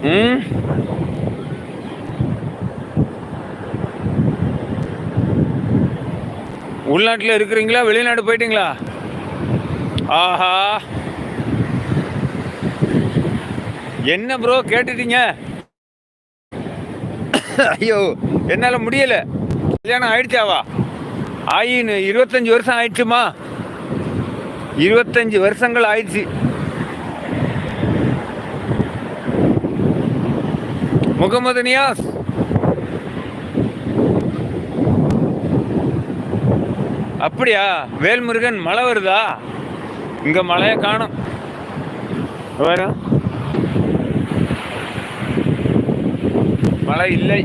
ம், உள்நாட்டில் இருக்கிறீங்களா, வெளிநாடு போயிட்டீங்களா? ஆஹா, என்ன ப்ரோ கேட்டுட்டீங்க? ஐயோ, என்னால் முடியல. கல்யாணம் ஆயிடுச்சாவா? 25 வருஷம் ஆயிடுச்சுமா. 25 வருஷங்கள் ஆயிடுச்சு. முகமது நியாஸ், அப்படியா? வேல்முருகன், மழை வருதா? இங்க மழையை காணும். வரும், மழை இல்லை.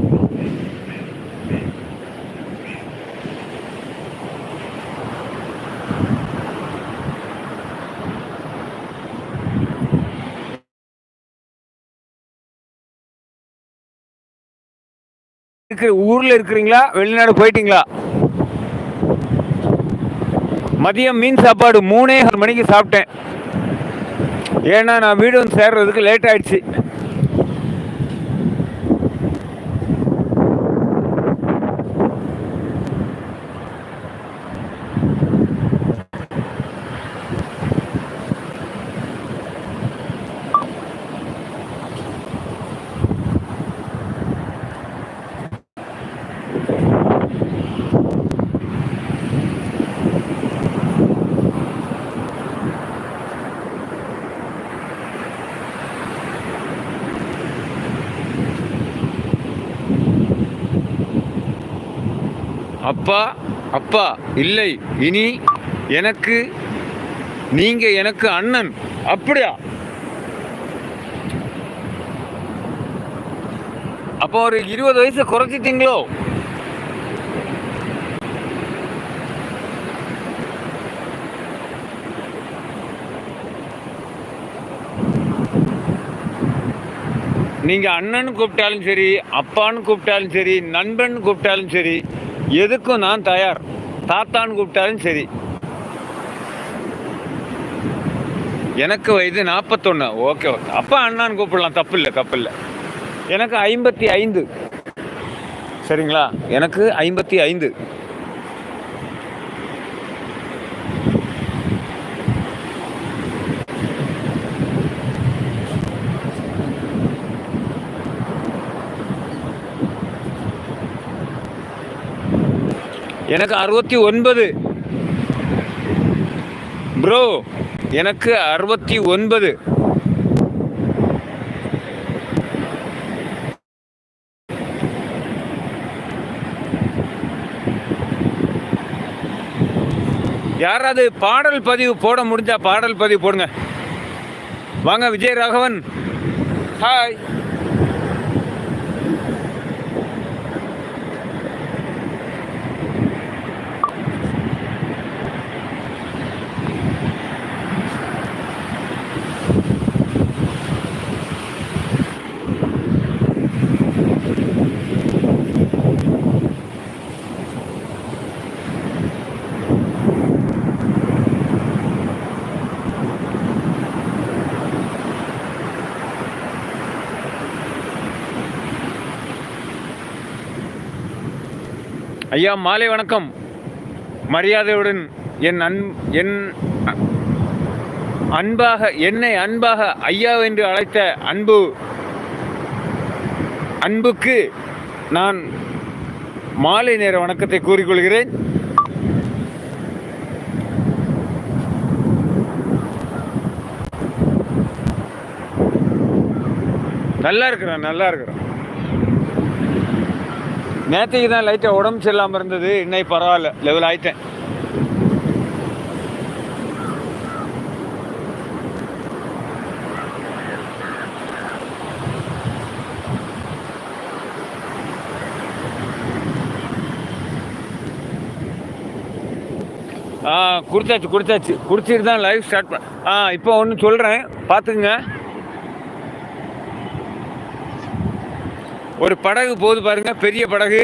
ஊர்ல இருக்கிறீங்களா, வெளிநாடு போயிட்டீங்களா? மதியம் மீன் சாப்பாடு 3:30 மணிக்கு சாப்பிட்டேன். ஏன்னா நான் வீடு வந்து சேர்றதுக்கு லேட் ஆயிடுச்சு. அப்பா, அப்பா இல்லை, இனி எனக்கு நீங்க எனக்கு அண்ணன். அப்படியா? அப்போ ஒரு 20 வயசு குறைச்சிட்டீங்களோ? நீங்க அண்ணன் கூப்பிட்டாலும் சரி, அப்பான்னு கூப்பிட்டாலும் சரி, நண்பன் கூப்பிட்டாலும் சரி, எதுக்கும் நான் தயார். தாத்தான்னு கூப்பிட்டாலும் சரி. எனக்கு வயது 41. ஓகே ஓகே, அப்பா அண்ணான்னு கூப்பிடலாம், தப்பு இல்லை, தப்பு இல்லை. எனக்கு 55. சரிங்களா? எனக்கு 55. எனக்கு 69 ப்ரோ, எனக்கு 69. யாராவது பாடல் பதிவு போட முடிஞ்சா பாடல் பதிவு போடுங்க. வாங்க விஜய் ராகவன், ஹாய். ஐயா மாலை வணக்கம். மரியாதையுடன் என் அன்பாக என்னை அன்பாக ஐயா என்று அழைத்த அன்புக்கு நான் மாலை நேர வணக்கத்தை கூறிக்கொள்கிறேன். நல்லா இருக்கிறேன், நல்லா இருக்கிறேன். நேற்றுக்கு தான் லைட்டாக உடம்பு சரியில்லாமல் இருந்தது, இன்னைக்கு பரவாயில்ல, லெவல் ஆயிட்டேன். குடிச்சிட்டு தான் லைவ் ஸ்டார்ட் பண்ண. இப்போ ஒன்று சொல்கிறேன், பார்த்துக்குங்க. ஒரு படகு போகுது பாருங்க, பெரிய படகு.